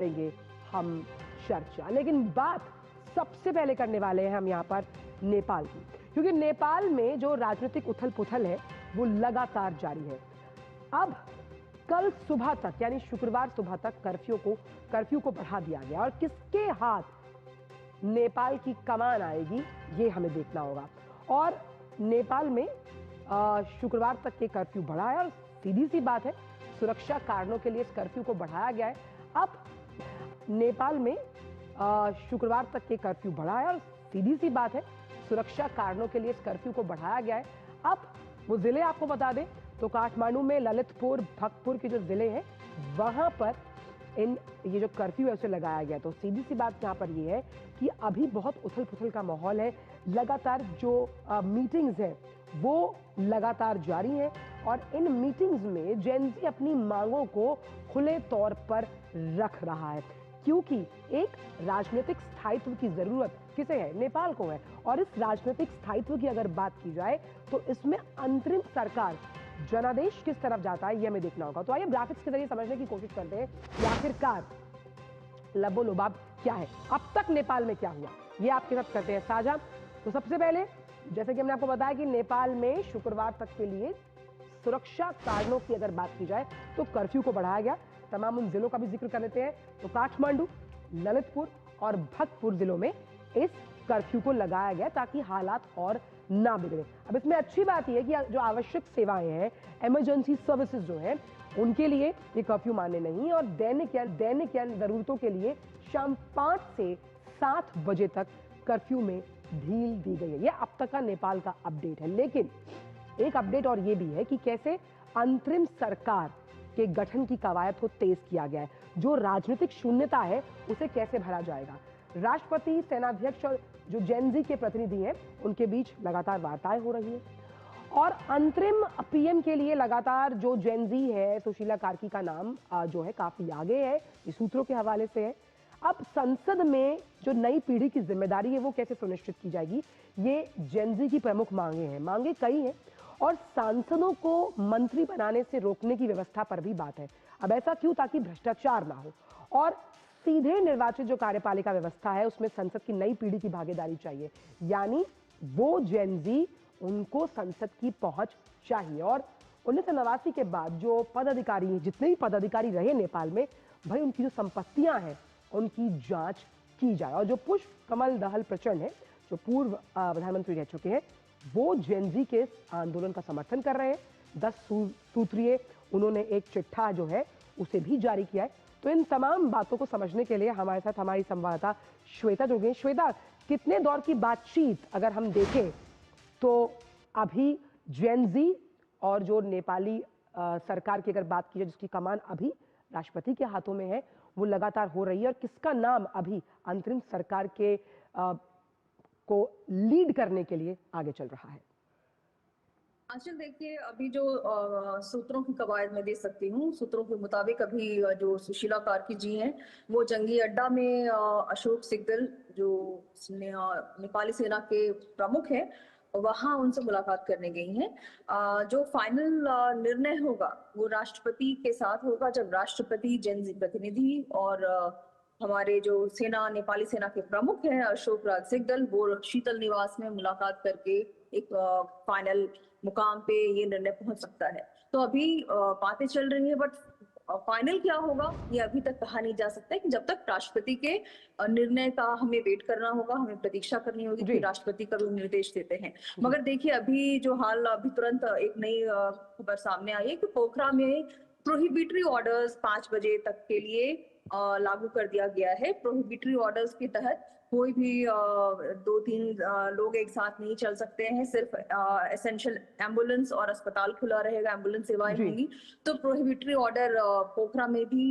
करेंगे हम चर्चा। लेकिन बात सबसे पहले करने वाले हैं हम यहाँ पर नेपाल की, क्योंकि नेपाल में जो राजनीतिक उथल पुथल है वो लगातार जारी है। अब कल सुबह तक यानी शुक्रवार सुबह तक कर्फ्यू को बढ़ा दिया गया और किसके हाथ नेपाल की कमान आएगी ये हमें देखना होगा। और नेपाल में शुक्रवार तक के कर्फ्यू बढ़ा है और सीधी सी बात है, सुरक्षा कारणों के लिए इस कर्फ्यू को बढ़ाया गया है। अब नेपाल में शुक्रवार तक के कर्फ्यू बढ़ा है और सीधी सी बात है, सुरक्षा कारणों के लिए इस कर्फ्यू को बढ़ाया गया है। अब वो जिले आपको बता दें तो काठमांडू में ललितपुर, भक्तपुर के जो जिले हैं वहां पर ये जो कर्फ्यू है उसे लगाया गया। तो सीधी सी बात यहाँ पर ये है कि अभी बहुत उथल पुथल का माहौल है। लगातार जो मीटिंग्स है वो लगातार जारी है और इन मीटिंग्स में जेन ज़ी अपनी मांगों को खुले तौर पर रख रहा है, क्योंकि एक राजनीतिक स्थायित्व की जरूरत किसे है? नेपाल को है। और इस राजनीतिक स्थायित्व की अगर बात की जाए तो इसमें अंतरिम सरकार जनादेश किस तरफ जाता है ये हमें देखना होगा। तो आइए ग्राफिक्स के जरिए समझने की कोशिश करते हैं कि आखिरकार लबो-लुबाब क्या है, अब तक नेपाल में क्या हुआ, ये आपके साथ करते हैं साझा। तो सबसे पहले जैसे कि हमने आपको बताया कि नेपाल में शुक्रवार तक के लिए सुरक्षा कारणों की अगर बात की जाए तो कर्फ्यू को बढ़ाया गया। तमाम उन जिलों का भी जिक्र कर लेते हैं। तो काठमांडू, ललितपुर और भक्तपुर जिलों में इस कर्फ्यू को लगाया गया ताकि हालात और ना बिगड़े। अब इसमें अच्छी बात यह है कि जो आवश्यक सेवाएं हैं, इमरजेंसी सर्विसेज जो हैं, उनके लिए ये कर्फ्यू मान्य नहीं और दैनिक या जरूरतों के लिए शाम 5 से 7 बजे तक कर्फ्यू में ढील दी गई है। ये अब तक का नेपाल का अपडेट है। लेकिन एक अपडेट और ये भी है कि कैसे अंतरिम सरकार के गठन की कवायद को तेज किया गया है। जो राजनीतिक शून्यता है उसे कैसे भरा जाएगा। राष्ट्रपति, सेनाध्यक्ष और जो जेन ज़ी के प्रतिनिधि हैं उनके बीच लगातार वार्ताएं हो रही हैं और अंतरिम पीएम के लिए लगातार जो जेन ज़ी है, सुशीला कार्की का नाम जो है काफी आगे है, ये सूत्रों के हवाले से है। अब संसद में जो नई पीढ़ी की जिम्मेदारी है वो कैसे सुनिश्चित की जाएगी, ये जेन ज़ी की प्रमुख मांगे हैं। मांगे कई हैं और सांसदों को मंत्री बनाने से रोकने की व्यवस्था पर भी बात है। अब ऐसा क्यों? ताकि भ्रष्टाचार ना हो और सीधे निर्वाचित जो कार्यपालिका व्यवस्था है उसमें संसद की नई पीढ़ी की भागीदारी चाहिए, यानी वो जेन ज़ी, उनको संसद की पहुंच चाहिए। और 1989 के बाद जो पदाधिकारी, जितने भी पदाधिकारी रहे नेपाल में, भाई उनकी जो संपत्तियां हैं उनकी जांच की जाए। और जो पुष्प कमल दहल प्रचंड है, जो पूर्व प्रधानमंत्री रह चुके हैं, वो जेन ज़ी के आंदोलन का समर्थन कर रहे हैं। 10 सूत्रीय उन्होंने एक चिट्ठा जो है उसे भी जारी किया है। तो इन तमाम बातों को समझने के लिए हमारे साथ हमारी संवाददाता श्वेता जुड़ गई। श्वेता, कितने दौर की बातचीत अगर हम देखें तो अभी जेन ज़ी और जो नेपाली सरकार की अगर बात की जाए जिसकी कमान अभी राष्ट्रपति के हाथों में है, वो लगातार हो रही है और किसका नाम अभी अंतरिम सरकार के को लीड करने के लिए आगे चल रहा है? आंचल, देखिए, अभी जो सूत्रों की कवायद मैं दे सकती हूँ, सूत्रों के मुताबिक अभी जो सुशीला कार्की जी हैं वो जंगी अड्डा में अशोक सिकदल जो नेपाली सेना के प्रमुख हैं वहां उनसे मुलाकात करने गई हैं। जो फाइनल निर्णय होगा वो राष्ट्रपति के साथ होगा, जब राष्ट्रपति, जेन ज़ी प्रतिनिधि और हमारे जो नेपाली सेना के प्रमुख हैं अशोक राज सिकदल, वो शीतल निवास में मुलाकात करके एक फाइनल मुकाम पे ये निर्णय पहुंच सकता है। तो अभी बातें चल रही है, बट फाइनल क्या होगा ये अभी तक कहा नहीं जा सकता है कि जब तक राष्ट्रपति के निर्णय का हमें वेट करना होगा, हमें प्रतीक्षा करनी होगी कि राष्ट्रपति कब निर्देश देते हैं। मगर देखिए, अभी जो हाल अभी तुरंत एक नई खबर सामने आई है कि पोखरा में प्रोहिबिटरी ऑर्डर्स 5 बजे तक के लिए लागू कर दिया गया है। प्रोहिबिटरी ऑर्डर्स के तहत कोई भी 2-3 लोग एक साथ नहीं चल सकते हैं, सिर्फ एसेंशियल एम्बुलेंस और अस्पताल खुला रहेगा, एम्बुलेंस सेवाएं होंगी। तो प्रोहिबिटरी ऑर्डर पोखरा में भी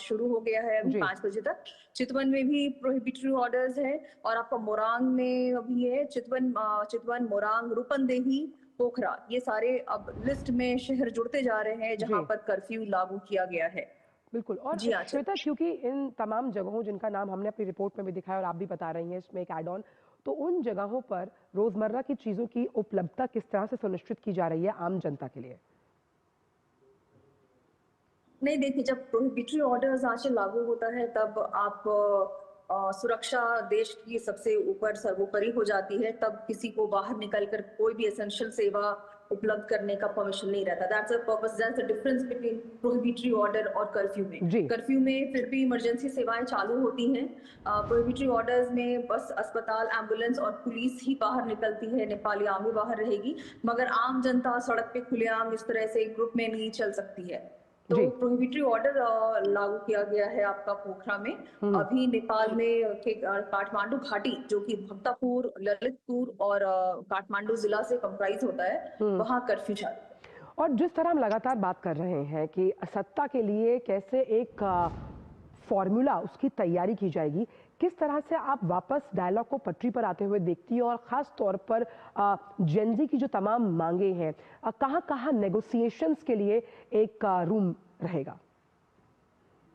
शुरू हो गया है अभी 5 बजे तक। चितवन में भी प्रोहिबिटरी ऑर्डर्स है और आपका मोरांग में भी है। चितवन, मोरांग, रूपंदेही, पोखरा, ये सारे अब लिस्ट में शहर जुड़ते जा रहे हैं जहां पर कर्फ्यू लागू किया गया है। बिल्कुल। और श्वेता, क्योंकि इन तमाम जगहों जिनका नाम हमने अपनी रिपोर्ट में भी दिखाया और आप भी बता रही हैं इसमें एक एड ऑन, तो उन जगहों पर रोजमर्रा की चीजों की उपलब्धता किस तरह से सुनिश्चित की जा रही है आम जनता के लिए? नहीं, देखिए, जब प्रोहिबिटरी ऑर्डर्स आज से लागू होता है तब आप सुरक्षा देश की सबसे ऊपर सर्वोपरि हो जाती है। तब किसी को बाहर निकलकर कोई भी एसेंशियल सेवा उपलब्ध करने का परमिशन नहीं रहता। That's the purpose, that's the difference between prohibitory order और कर्फ्यू में। जी। कर्फ्यू में फिर भी इमरजेंसी सेवाएं चालू होती हैं। प्रोहिबिटरी ऑर्डर्स में बस अस्पताल, एम्बुलेंस और पुलिस ही बाहर निकलती है, नेपाली आर्मी बाहर रहेगी, मगर आम जनता सड़क पे खुलेआम इस तरह से ग्रुप में नहीं चल सकती है। तो जी। प्रोहिबिटरी ऑर्डर लागू किया गया है आपका पोखरा में। अभी नेपाल में काठमांडू घाटी, जो कि भक्तापुर, ललितपुर और काठमांडू जिला से कंप्राइज होता है, वहां कर्फ्यू चालू है। और जिस तरह हम लगातार बात कर रहे हैं कि सत्ता के लिए कैसे एक फॉर्मूला उसकी तैयारी की जाएगी, किस तरह से आप वापस डायलॉग को पटरी पर आते हुए देखती हैं, और खास तौर पर जेनजी की जो तमाम मांगे हैं, कहां कहां नेगोशिएशंस के लिए एक रूम रहेगा?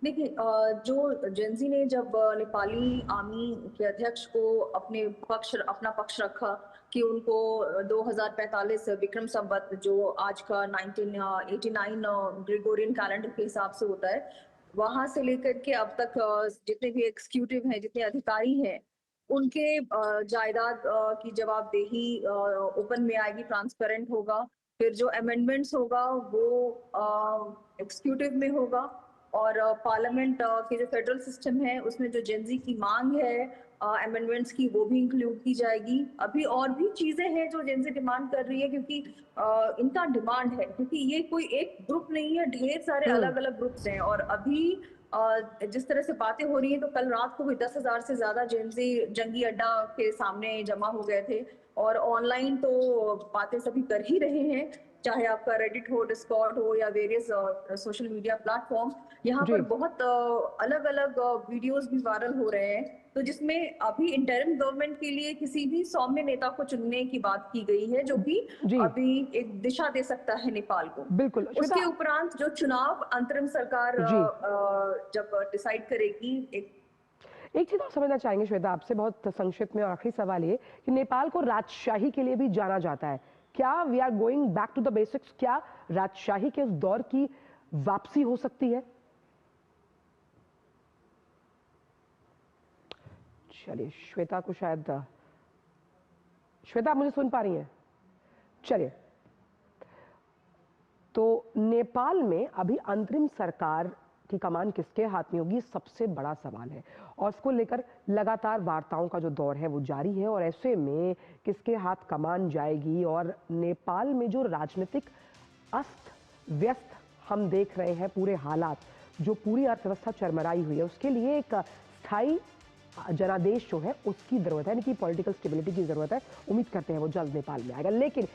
देखिए, जो जेनजी ने जब नेपाली आर्मी के अध्यक्ष को अपना पक्ष रखा कि उनको 2045 विक्रम संवत, जो आज का 1989 ग्रेगोरियन कैलेंडर के हिसाब से होता है, वहां से लेकर के अब तक जितने भी एग्जीक्यूटिव हैं, जितने अधिकारी हैं, उनके जायदाद की जवाबदेही ओपन में आएगी, ट्रांसपेरेंट होगा। फिर जो अमेंडमेंट्स होगा वो एग्जीक्यूटिव में होगा, और पार्लियामेंट के जो फेडरल सिस्टम है उसमें जो जेनजी की मांग है अमेंडमेंट्स की, वो भी इंक्लूड की जाएगी। अभी और भी चीजें हैं जो जेनजी डिमांड कर रही है, क्योंकि इनका डिमांड है, क्योंकि ये कोई एक ग्रुप नहीं है, ढेर सारे अलग अलग ग्रुप्स हैं। और अभी जिस तरह से बातें हो रही हैं, तो कल रात को भी 10,000 से ज्यादा जेनजी जंगी अड्डा के सामने जमा हो गए थे। और ऑनलाइन तो बातें सभी कर ही रहे हैं, चाहे आपका रेडिट हो, डिस्कॉर्ड हो, या वेरियस सोशल मीडिया प्लेटफॉर्म। यहाँ पर बहुत अलग अलग वीडियोस भी वायरल हो रहे हैं, तो जिसमें अभी इंटरिम गवर्नमेंट के लिए किसी भी सौम्य नेता को चुनने की बात की गई है, जो कि अभी एक दिशा दे सकता है नेपाल को। बिल्कुल। उसके उपरांत जो चुनाव अंतरिम सरकार जब डिसाइड करेगी। एक चीज और समझना चाहेंगे श्वेता आपसे, बहुत संक्षिप्त में, और आखिरी सवाल ये कि नेपाल को राजशाही के लिए भी जाना जाता है, क्या we are going back to the basics? क्या राजशाही के उस दौर की वापसी हो सकती है? चलिए, श्वेता को शायद, श्वेता आप मुझे सुन पा रही हैं? चलिए, तो नेपाल में अभी अंतरिम सरकार की कमान किसके हाथ में होगी, सबसे बड़ा सवाल है, और उसको लेकर लगातार वार्ताओं का जो दौर है वो जारी है। और ऐसे में किसके हाथ कमान जाएगी, और नेपाल में जो राजनीतिक अस्त व्यस्त हम देख रहे हैं, पूरे हालात, जो पूरी अर्थव्यवस्था चरमराई हुई है, उसके लिए एक स्थायी जनादेश जो है उसकी जरूरत है, यानी कि पॉलिटिकल स्टेबिलिटी की जरूरत है। उम्मीद करते हैं वो जल्द नेपाल में आएगा। लेकिन